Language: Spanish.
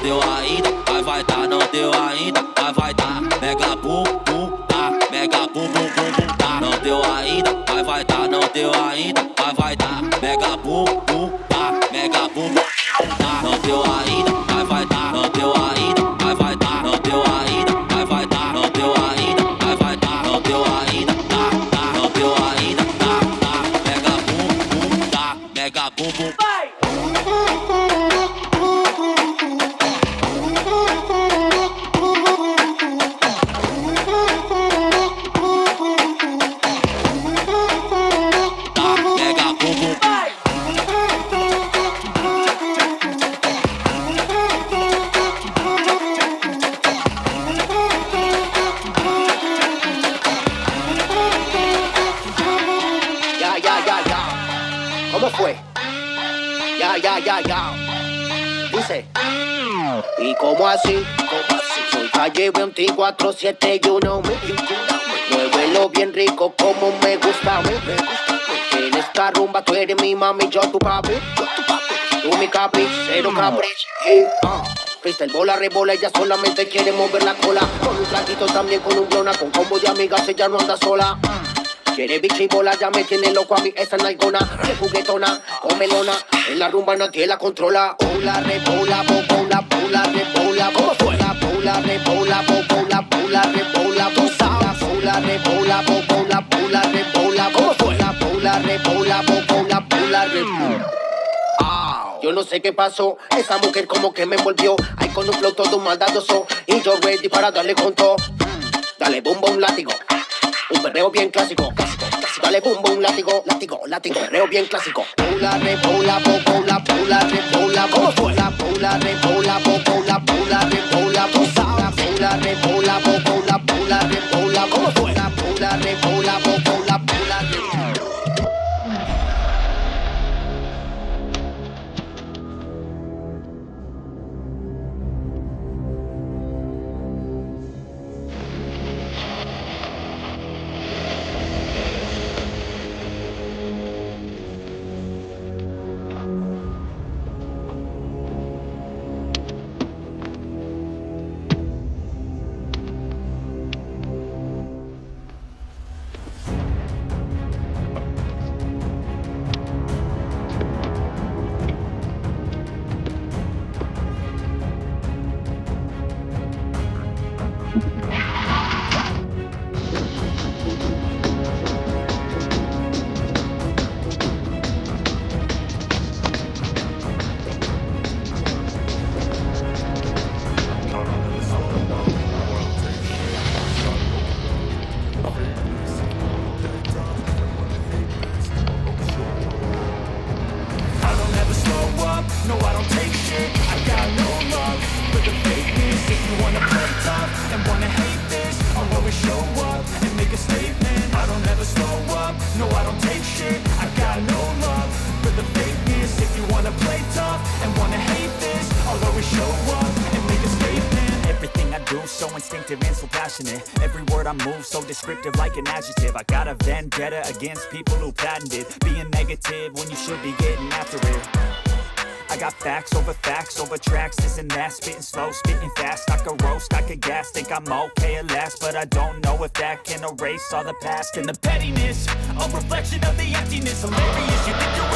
deu ainda, vai dar, não deu ainda, vai dar. Mega bum bum tá, mega bum bum bum bum tá. Não deu ainda, vai dar, não deu ainda, vai dar. Mega bum bum tá, mega bum bum tá. Não deu ainda, vai dar, não deu ainda, vai dar. Não deu ainda, vai dar, não deu ainda, vai dar. Não deu ainda, tá, tá, não deu ainda, tá, tá. Mega bum bum tá, mega bum bum. Ya. Dice, ¿y cómo así? Soy calle 24/7, you know me. Muévelo bien rico como me gusta a mí. En esta rumba tú eres mi mami, yo tu papi. Tú mi capi, cero capricho. Freestyle bola, rebola, ella solamente quiere mover la cola. Con un flaquito también, con un clona, con combo de amigas, ella no anda sola. Quiere bicho y bola, ya me tiene loco a mí esa nalgona. Que juguetona, comelona, en la rumba nadie la controla. Bola, rebola, bola, bola, rebola, bola, bola, rebola, bola, bola, rebola, bola, rebola, bola, bola, rebola, bola, rebola, bola, rebola. Yo no sé qué pasó, esa mujer como que me envolvió. Ahí con un flow todo maldadoso y yo ready para darle con todo. Dale boom boom látigo. Un perreo bien clásico, dale boom boom, látigo, perreo bien clásico. Bola, rebola, bola, bola, rebola, bola, bola, rebola, bola, bola, rebola, bola, rebola, bola, bola, rebola, bola, rebola, bola, bola, rebola. No, I don't take shit, I got no love for the fakeness. If you wanna play tough and wanna hate this, I'll always show up and make a statement. I don't ever slow up, no, I don't take shit, I got no love for the fakeness. If you wanna play tough and wanna hate this, I'll always show up and make a statement. Everything I do so instinctive and so passionate. Every word I move so descriptive like an adjective. I got a vendetta against people who patented being negative when you should be getting after it. I got facts over tracks, this and that. Spitting slow, spitting fast, I could roast, I could gas. Think I'm okay at last, but I don't know if that can erase all the past. And the pettiness, a reflection of the emptiness. Hilarious, you think you're